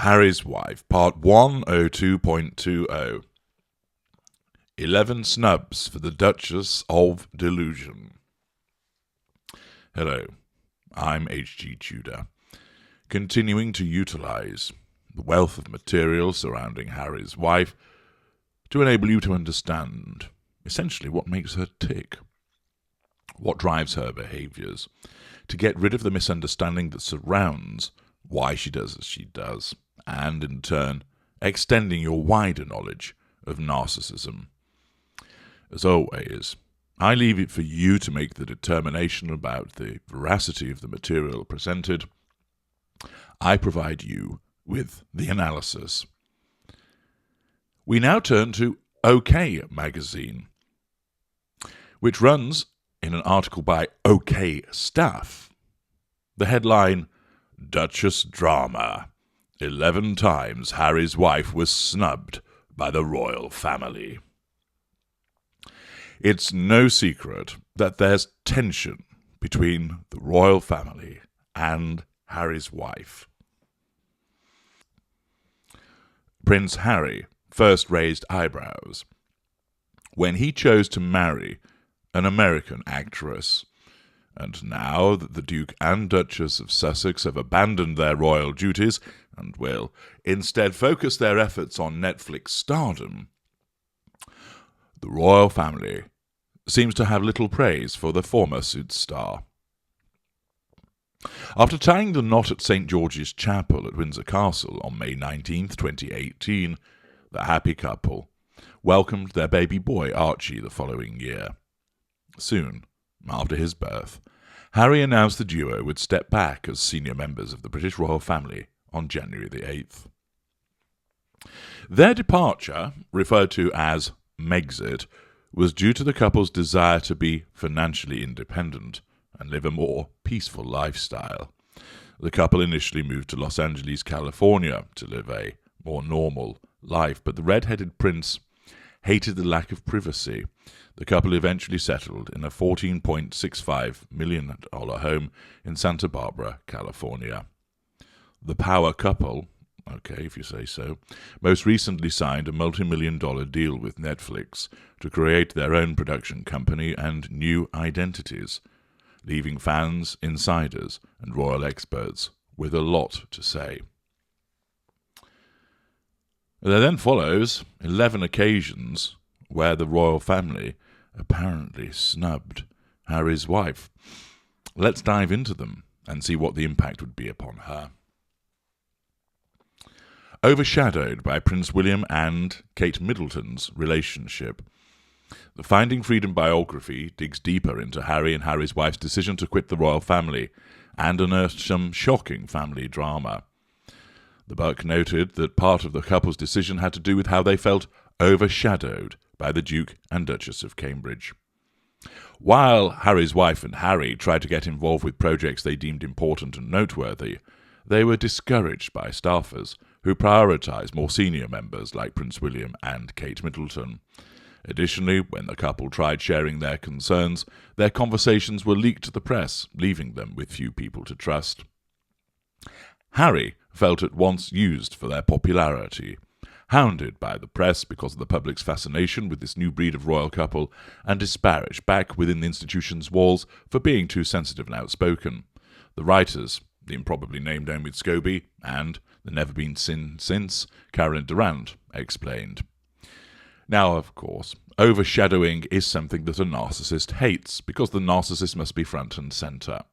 Harry's Wife, Part 102.20. 11 Snubs for the Duchess of Delusion. Hello, I'm H.G. Tudor, continuing to utilize the wealth of material surrounding Harry's wife to enable you to understand essentially what makes her tick, what drives her behaviors, to get rid of the misunderstanding that surrounds why she does as she does, and in turn extending your wider knowledge of narcissism. As always, I leave it for you to make the determination about the veracity of the material presented. I provide you with the analysis. We now turn to OK magazine, which runs in an article by OK Staff. The headline, Duchess Drama. 11 times Harry's wife was snubbed by the royal family. It's no secret that there's tension between the royal family and Harry's wife. Prince Harry first raised eyebrows when he chose to marry an American actress, and now that the Duke and Duchess of Sussex have abandoned their royal duties and will instead focus their efforts on Netflix stardom, the royal family seems to have little praise for the former Suits star. After tying the knot at St. George's Chapel at Windsor Castle on May 19, 2018, the happy couple welcomed their baby boy Archie the following year. Soon after his birth, Harry announced the duo would step back as senior members of the British royal family on January the 8th. Their departure, referred to as Megxit, was due to the couple's desire to be financially independent and live a more peaceful lifestyle. The couple initially moved to Los Angeles, California, to live a more normal life, but the red-headed prince hated the lack of privacy. The couple eventually settled in a $14.65 million home in Santa Barbara, California. The power couple, okay if you say so, most recently signed a multi-million-dollar deal with Netflix to create their own production company and new identities, leaving fans, insiders, and royal experts with a lot to say. There then follows 11 occasions where the royal family apparently snubbed Harry's wife. Let's dive into them and see what the impact would be upon her. Overshadowed by Prince William and Kate Middleton's relationship, the Finding Freedom biography digs deeper into Harry and Harry's wife's decision to quit the royal family and unearthed some shocking family drama. The book noted that part of the couple's decision had to do with how they felt overshadowed by the Duke and Duchess of Cambridge. While Harry's wife and Harry tried to get involved with projects they deemed important and noteworthy, they were discouraged by staffers who prioritised more senior members like Prince William and Kate Middleton. Additionally, when the couple tried sharing their concerns, their conversations were leaked to the press, leaving them with few people to trust. Harry felt at once used for their popularity, hounded by the press because of the public's fascination with this new breed of royal couple, and disparaged back within the institution's walls for being too sensitive and outspoken. The writers, the improbably named Omid Scobie and the never-been-seen since Carolyn Durant, explained. Now, of course, overshadowing is something that a narcissist hates, because the narcissist must be front and centre.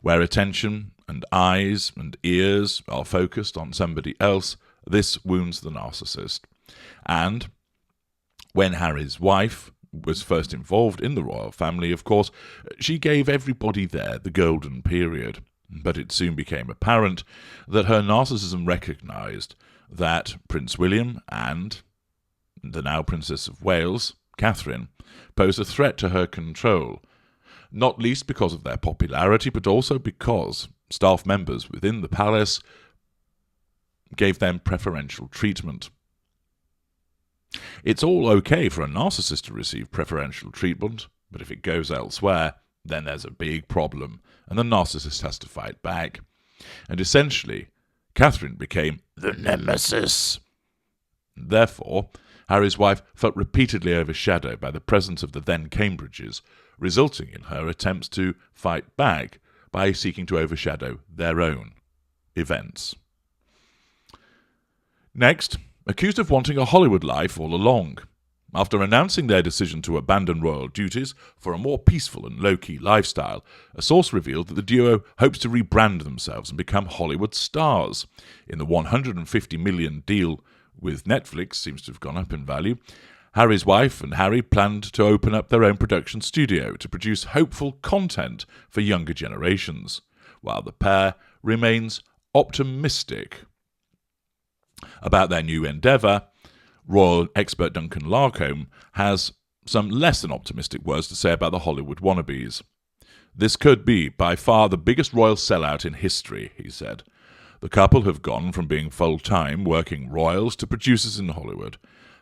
Where attention and eyes and ears are focused on somebody else, this wounds the narcissist. And when Harry's wife was first involved in the royal family, of course, she gave everybody there the golden period. But it soon became apparent that her narcissism recognised that Prince William and the now Princess of Wales, Catherine, posed a threat to her control, not least because of their popularity, but also because staff members within the palace gave them preferential treatment. It's all okay for a narcissist to receive preferential treatment, but if it goes elsewhere, then there's a big problem, and the narcissist has to fight back. And essentially, Catherine became the nemesis. Therefore, Harry's wife felt repeatedly overshadowed by the presence of the then Cambridges, resulting in her attempts to fight back by seeking to overshadow their own events. Next, accused of wanting a Hollywood life all along. After announcing their decision to abandon royal duties for a more peaceful and low-key lifestyle, a source revealed that the duo hopes to rebrand themselves and become Hollywood stars. In the $150 million deal with Netflix, seems to have gone up in value, Harry's wife and Harry planned to open up their own production studio to produce hopeful content for younger generations, while the pair remains optimistic about their new endeavour. Royal expert Duncan Larcombe has some less than optimistic words to say about the Hollywood wannabes. "This could be by far the biggest royal sellout in history," he said. "The couple have gone from being full-time working royals to producers in Hollywood.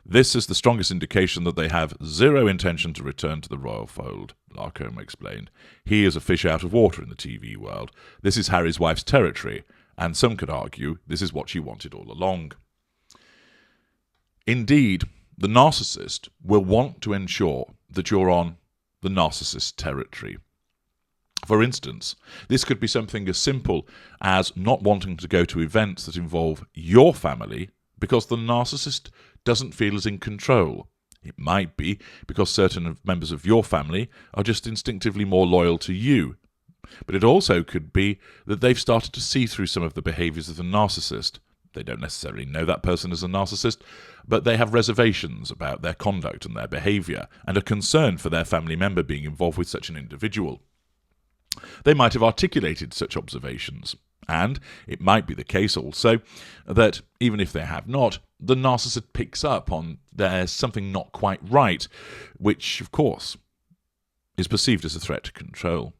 This is the strongest indication that they have zero intention to return to the royal fold," Larcombe explained. "He is a fish out of water in the TV world. This is Harry's wife's territory, and some could argue this is what she wanted all along." Indeed, the narcissist will want to ensure that you're on the narcissist territory. For instance, this could be something as simple as not wanting to go to events that involve your family because the narcissist doesn't feel as in control. It might be because certain members of your family are just instinctively more loyal to you. But it also could be that they've started to see through some of the behaviours of the narcissist. They don't necessarily know that person is a narcissist, but they have reservations about their conduct and their behaviour, and are concerned for their family member being involved with such an individual. They might have articulated such observations, and it might be the case also that, even if they have not, the narcissist picks up on there's something not quite right, which, of course, is perceived as a threat to control.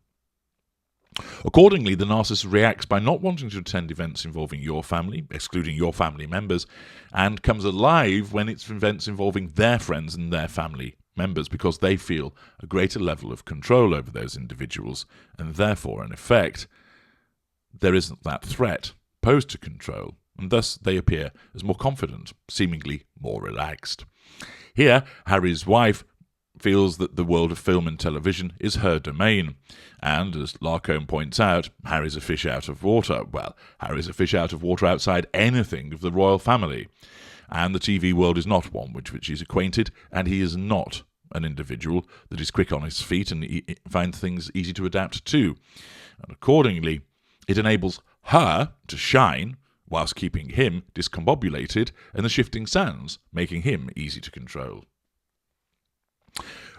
Accordingly, the narcissist reacts by not wanting to attend events involving your family, excluding your family members, and comes alive when it's events involving their friends and their family members, because they feel a greater level of control over those individuals, and therefore, in effect, there isn't that threat posed to control, and thus they appear as more confident, seemingly more relaxed. Here, Harry's wife feels that the world of film and television is her domain. And, as Larcombe points out, Harry's a fish out of water. Well, Harry's a fish out of water outside anything of the royal family. And the TV world is not one with which he's acquainted, and he is not an individual that is quick on his feet and finds things easy to adapt to. And accordingly, it enables her to shine whilst keeping him discombobulated and the shifting sands, making him easy to control.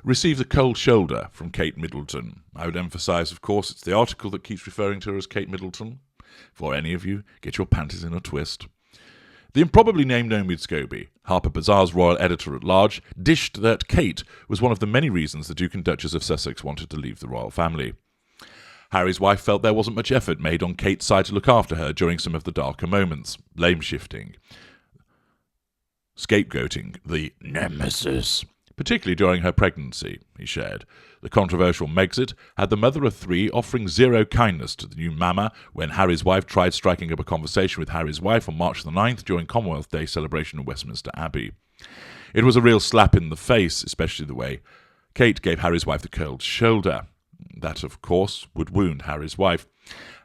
Receives a cold shoulder from Kate Middleton. I would emphasise, of course, it's the article that keeps referring to her as Kate Middleton. For any of you, get your panties in a twist. The improbably named Omid Scobie, Harper Bazaar's royal editor-at-large, dished that Kate was one of the many reasons the Duke and Duchess of Sussex wanted to leave the royal family. Harry's wife felt there wasn't much effort made on Kate's side to look after her during some of the darker moments, blame-shifting, scapegoating the nemesis, particularly during her pregnancy, he shared. The controversial Megxit had the mother of three offering zero kindness to the new mama when Harry's wife tried striking up a conversation with Harry's wife on March the 9th during Commonwealth Day celebration in Westminster Abbey. It was a real slap in the face, especially the way Kate gave Harry's wife the cold shoulder. That, of course, would wound Harry's wife.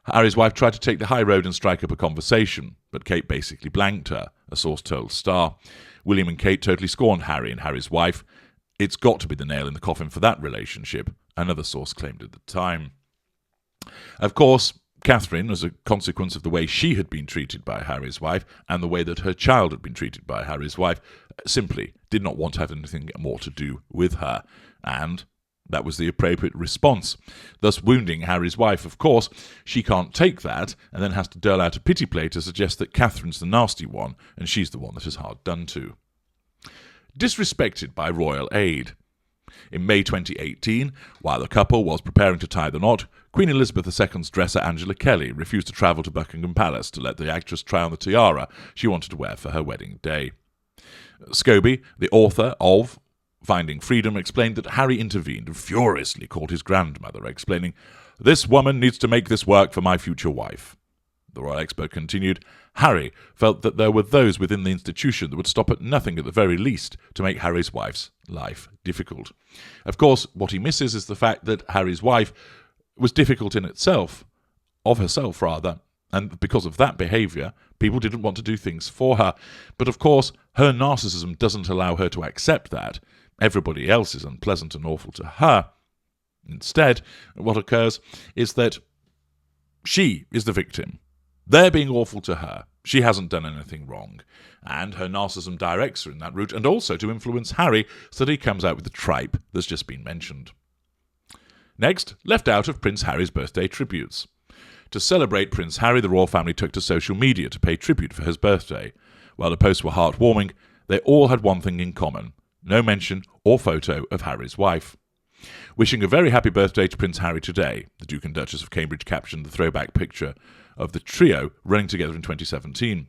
Harry's wife tried to take the high road and strike up a conversation, but Kate basically blanked her, a source told Star. William and Kate totally scorned Harry and Harry's wife. It's got to be the nail in the coffin for that relationship, another source claimed at the time. Of course, Catherine, as a consequence of the way she had been treated by Harry's wife and the way that her child had been treated by Harry's wife, simply did not want to have anything more to do with her, and that was the appropriate response, thus wounding Harry's wife. Of course, she can't take that and then has to dole out a pity play to suggest that Catherine's the nasty one and she's the one that is hard done to. Disrespected by royal aid. In May 2018, while the couple was preparing to tie the knot, Queen Elizabeth II's dresser Angela Kelly refused to travel to Buckingham Palace to let the actress try on the tiara she wanted to wear for her wedding day. Scobie, the author of Finding Freedom, explained that Harry intervened and furiously called his grandmother, explaining, "This woman needs to make this work for my future wife." The royal expert continued, Harry felt that there were those within the institution that would stop at nothing at the very least to make Harry's wife's life difficult. Of course, what he misses is the fact that Harry's wife was difficult in itself, of herself rather, and because of that behaviour, people didn't want to do things for her. But of course, her narcissism doesn't allow her to accept that. Everybody else is unpleasant and awful to her. Instead, what occurs is that she is the victim. They're being awful to her. She hasn't done anything wrong. And her narcissism directs her in that route, and also to influence Harry so that he comes out with the tripe that's just been mentioned. Next, left out of Prince Harry's birthday tributes. To celebrate Prince Harry, the royal family took to social media to pay tribute for his birthday. While the posts were heartwarming, they all had one thing in common: no mention or photo of Harry's wife. Wishing a very happy birthday to Prince Harry today, the Duke and Duchess of Cambridge captioned the throwback picture of the trio running together in 2017.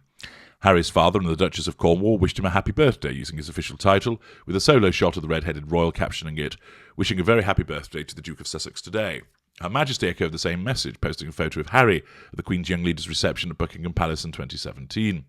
Harry's father and the Duchess of Cornwall wished him a happy birthday using his official title, with a solo shot of the red-headed royal captioning it, wishing a very happy birthday to the Duke of Sussex today. Her Majesty echoed the same message, posting a photo of Harry at the Queen's Young Leader's reception at Buckingham Palace in 2017.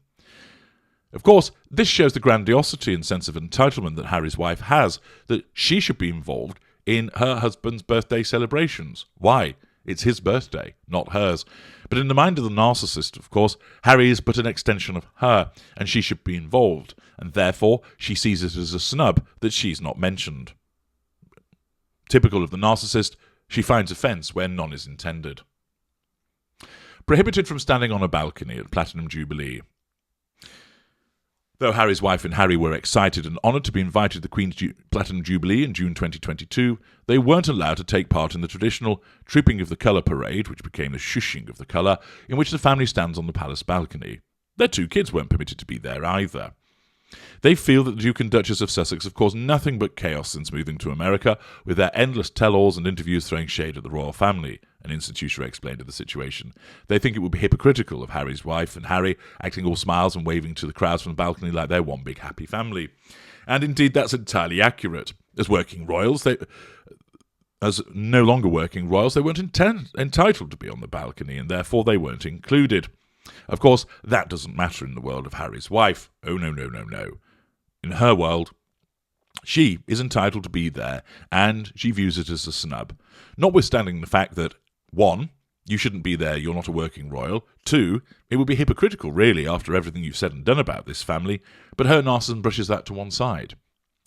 Of course, this shows the grandiosity and sense of entitlement that Harry's wife has, that she should be involved in her husband's birthday celebrations. Why? It's his birthday, not hers. But in the mind of the narcissist, of course, Harry is but an extension of her, and she should be involved, and therefore she sees it as a snub that she's not mentioned. Typical of the narcissist, she finds offence where none is intended. Prohibited from standing on a balcony at Platinum Jubilee. Though Harry's wife and Harry were excited and honoured to be invited to the Queen's Platinum Jubilee in June 2022, they weren't allowed to take part in the traditional Trooping of the Colour parade, which became the Shushing of the Colour, in which the family stands on the palace balcony. Their two kids weren't permitted to be there either. They feel that the Duke and Duchess of Sussex have caused nothing but chaos since moving to America, with their endless tell-alls and interviews throwing shade at the royal family, an institution explained of the situation. They think it would be hypocritical of Harry's wife and Harry acting all smiles and waving to the crowds from the balcony like they're one big happy family. And indeed, that's entirely accurate. As no longer working royals, they weren't entitled to be on the balcony, and therefore they weren't included. Of course, that doesn't matter in the world of Harry's wife. Oh, no, no, no, no. In her world, she is entitled to be there, and she views it as a snub. Notwithstanding the fact that, 1, you shouldn't be there, you're not a working royal. 2, it would be hypocritical, really, after everything you've said and done about this family, but her narcissism brushes that to one side,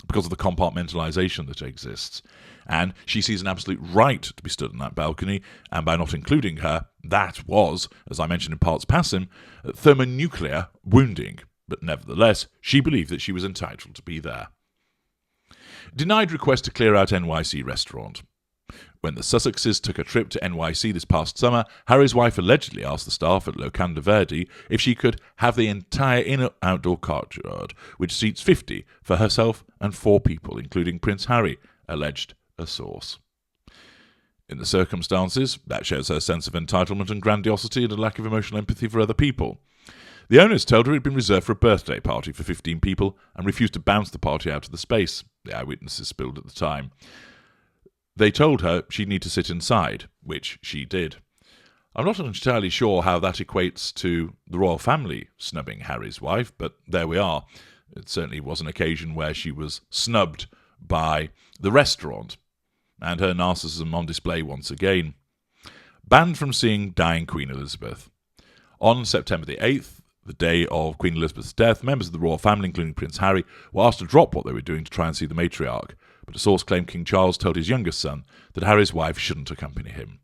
because of the compartmentalisation that exists. And she sees an absolute right to be stood on that balcony, and by not including her, that was, as I mentioned in parts passing, thermonuclear wounding. But nevertheless, she believed that she was entitled to be there. Denied request to clear out NYC restaurant. When the Sussexes took a trip to NYC this past summer, Harry's wife allegedly asked the staff at Locanda Verde if she could have the entire inner-outdoor courtyard, which seats 50 for herself and 4 people, including Prince Harry, alleged a source. In the circumstances, that shows her sense of entitlement and grandiosity and a lack of emotional empathy for other people. The owners told her it had been reserved for a birthday party for 15 people and refused to bounce the party out of the space, the eyewitnesses spilled at the time. They told her she'd need to sit inside, which she did. I'm not entirely sure how that equates to the royal family snubbing Harry's wife, but there we are. It certainly was an occasion where she was snubbed by the restaurant, and her narcissism on display once again. Banned from seeing dying Queen Elizabeth. On September the 8th, the day of Queen Elizabeth's death, members of the royal family, including Prince Harry, were asked to drop what they were doing to try and see the matriarch, but a source claimed King Charles told his youngest son that Harry's wife shouldn't accompany him.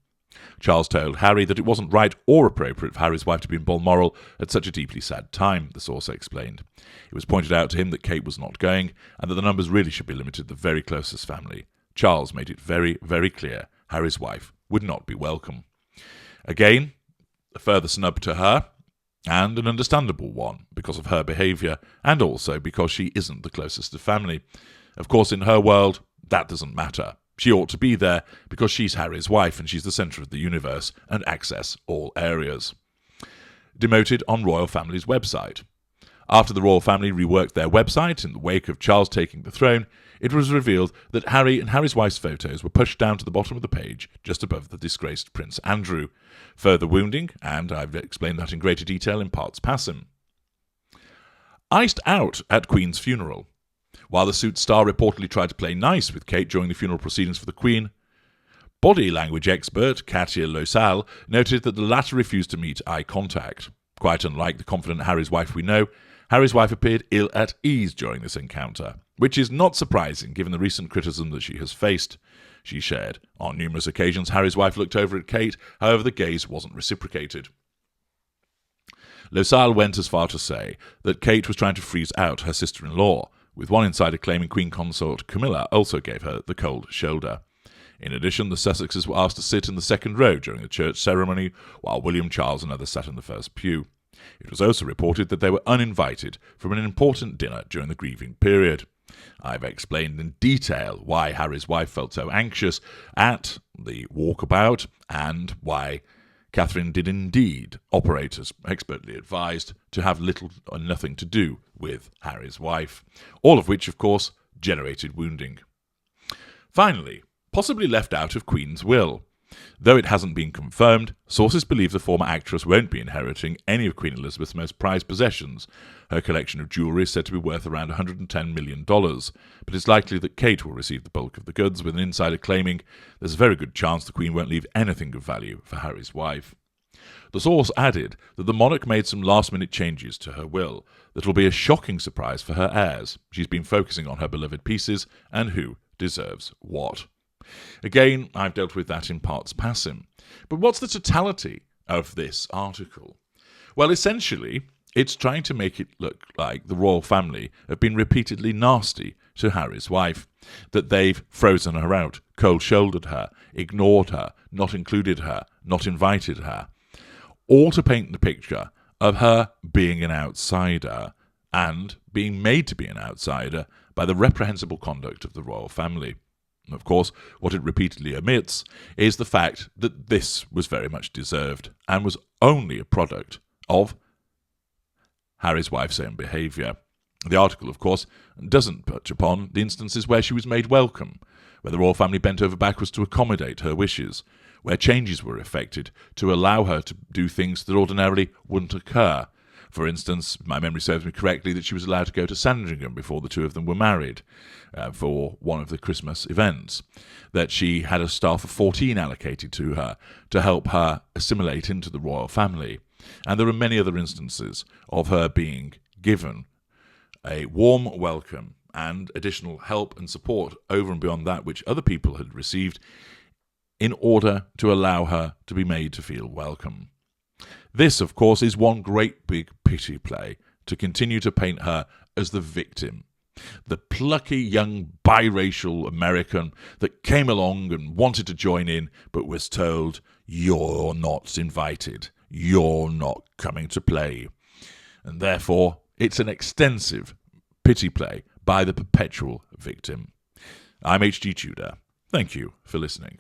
Charles told Harry that it wasn't right or appropriate for Harry's wife to be in Balmoral at such a deeply sad time, the source explained. It was pointed out to him that Kate was not going, and that the numbers really should be limited to the very closest family. Charles made it very, very clear Harry's wife would not be welcome. Again, a further snub to her, and an understandable one, because of her behaviour, and also because she isn't the closest of family. Of course, in her world, that doesn't matter. She ought to be there because she's Harry's wife and she's the centre of the universe and access all areas. Demoted on royal family's website. After the royal family reworked their website in the wake of Charles taking the throne, it was revealed that Harry and Harry's wife's photos were pushed down to the bottom of the page, just above the disgraced Prince Andrew, further wounding, and I've explained that in greater detail in parts passum. Iced out at Queen's funeral. While the Suits star reportedly tried to play nice with Kate during the funeral proceedings for the Queen, body language expert Katia Losal noted that the latter refused to meet eye contact. Quite unlike the confident Harry's wife we know, Harry's wife appeared ill at ease during this encounter, which is not surprising given the recent criticism that she has faced. She shared, on numerous occasions Harry's wife looked over at Kate, however the gaze wasn't reciprocated. Losal went as far to say that Kate was trying to freeze out her sister-in-law, with one insider claiming Queen Consort Camilla also gave her the cold shoulder. In addition, the Sussexes were asked to sit in the second row during the church ceremony, while William, Charles and others sat in the first pew. It was also reported that they were uninvited from an important dinner during the grieving period. I've explained in detail why Harry's wife felt so anxious at the walkabout and why Catherine did indeed operate as expertly advised to have little or nothing to do with Harry's wife, all of which, of course, generated wounding. Finally, possibly left out of Queen's will. Though it hasn't been confirmed, sources believe the former actress won't be inheriting any of Queen Elizabeth's most prized possessions. Her collection of jewellery is said to be worth around $110 million, but it's likely that Kate will receive the bulk of the goods, with an insider claiming there's a very good chance the Queen won't leave anything of value for Harry's wife. The source added that the monarch made some last-minute changes to her will that will be a shocking surprise for her heirs. She's been focusing on her beloved pieces and who deserves what. Again, I've dealt with that in parts passum. But what's the totality of this article? Well, essentially, it's trying to make it look like the royal family have been repeatedly nasty to Harry's wife, that they've frozen her out, cold-shouldered her, ignored her, not included her, not invited her, all to paint the picture of her being an outsider and being made to be an outsider by the reprehensible conduct of the royal family. Of course, what it repeatedly omits is the fact that this was very much deserved and was only a product of Harry's wife's own behaviour. The article, of course, doesn't touch upon the instances where she was made welcome, where the royal family bent over backwards to accommodate her wishes, where changes were effected to allow her to do things that ordinarily wouldn't occur. For instance, my memory serves me correctly that she was allowed to go to Sandringham before the two of them were married for one of the Christmas events, that she had a staff of 14 allocated to her to help her assimilate into the royal family. And there are many other instances of her being given a warm welcome and additional help and support over and beyond that which other people had received in order to allow her to be made to feel welcome. This, of course, is one great big pity play to continue to paint her as the victim, the plucky young biracial American that came along and wanted to join in but was told, "You're not invited, you're not coming to play." And therefore, it's an extensive pity play by the perpetual victim. I'm H.G. Tudor. Thank you for listening.